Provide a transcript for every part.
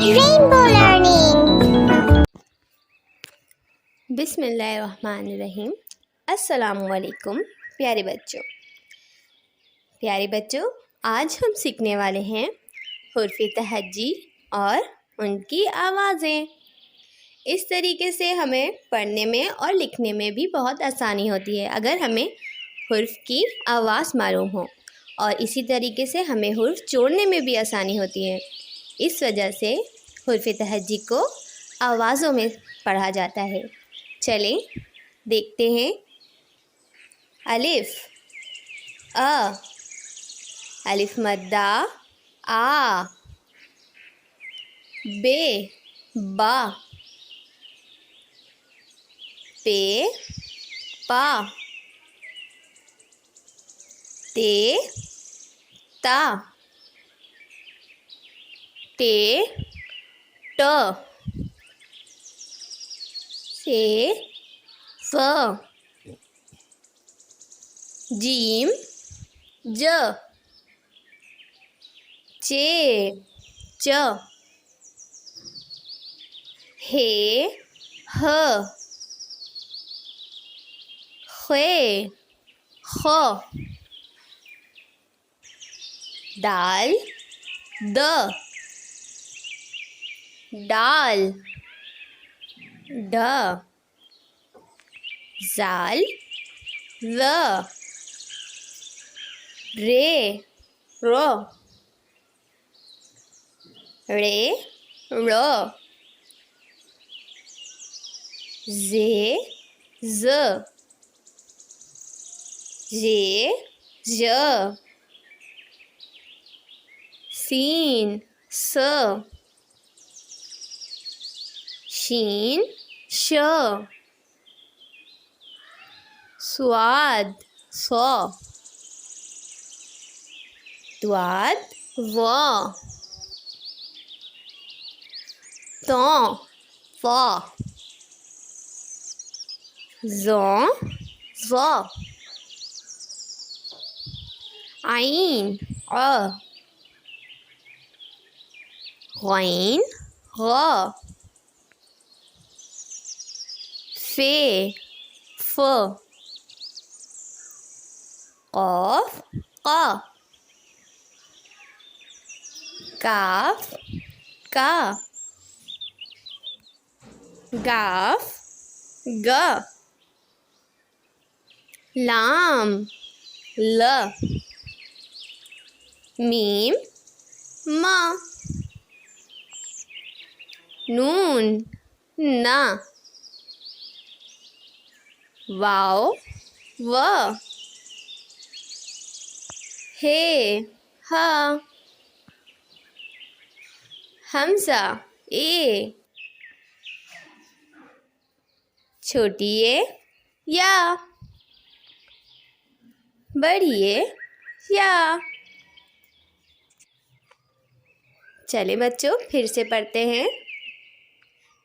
Rainbow Learning. बिस्मिल्लाहिर्रहमानिर्रहीम। अस्सलामुअलैकुम प्यारे बच्चों, आज हम सीखने वाले हैं हुर्फ़ तहज्जी और उनकी आवाज़ें। इस तरीके से हमें पढ़ने में और लिखने में भी बहुत आसानी होती है अगर हमें हुर्फ़ की आवाज़ मालूम हो, और इसी तरीके से हमें हुर्फ़ जोड़ने में भी आसानी होती है। इस वजह से हुर्फ़ तहज्जी को आवाज़ों में पढ़ा जाता है। चलें देखते हैं। अलिफ अ, अलिफ मद्दा आ, बे बा, पे पा, ते ता, टे ट, से फ, जीम ज, चे च, हे ह, खे ख, दाल द, डाल ढ, जाल ज़, रे रो, रे रो, जे ज़, जे ज, सीन स, शीन श, स्वाद सौ, द्वाद व, तो फ, ज़ों ज़, आइन अ, गैन ग, फे फ, क़ाफ क़ा, काफ का, गाफ ग, लाम ल, मीम म, नून न, वाव व, हे ह, हमज़ा ए, छोटी ए या, बड़ी ए या। चले बच्चों फिर से पढ़ते हैं,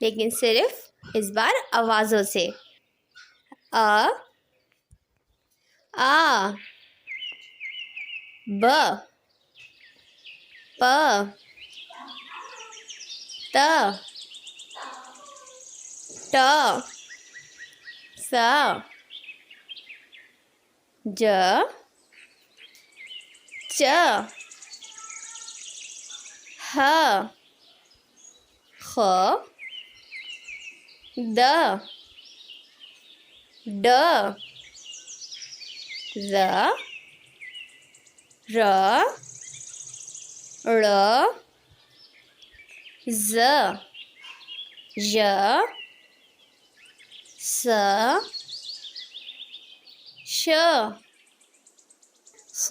लेकिन सिर्फ इस बार आवाज़ों से। अ आ, ब, प, त, ट, स, ज, च, ह, ख, द, ड, ज़, र, ड़, ज़, ž, स, श, स,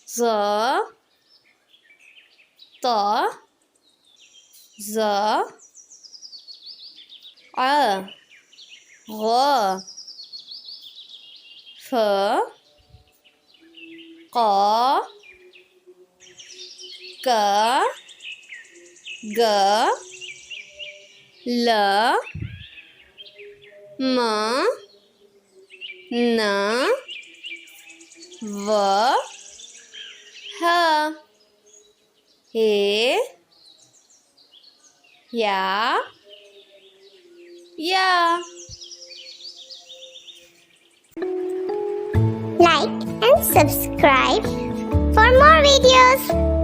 ज़, त, ज़, अ, ग, फ, क़, क, ग, ल, म, न, व, ह, हे या या। Like and subscribe for more videos.